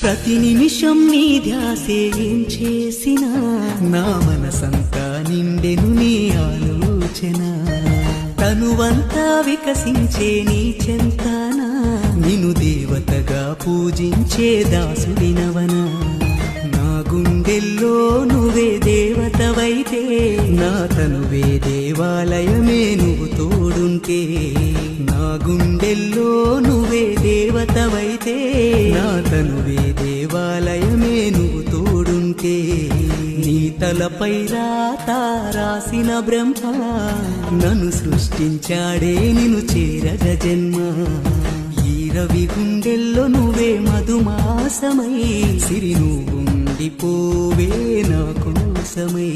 ప్రతి నిమిషం నీ ధ్యాసే ఏం చేసినా నా మనసంతా నిండెను నీ ఆలోచన. తనువంతా వికసించే నీ చెంతనా నిన్ను దేవతగా పూజించే దాసుడినవనా. నా గుండెల్లో నువ్వే దేవతవైతే నా తనువే దేవాలయమే నువ్వు తోడుంటే. నా గుండెల్లో నువ్వే దేవతవైతే నా తనువే దేవాలయమే నువ్వు తోడుంటే. నీ తలపై రాత రాసిన బ్రహ్మ నన్ను సృష్టించాడే నిన్ను చేరగ జన్మ. ఈ రవి గుండెల్లో నువ్వే మధుమాసమై సిరి నువ్వుండిపోవే నా కోసమై.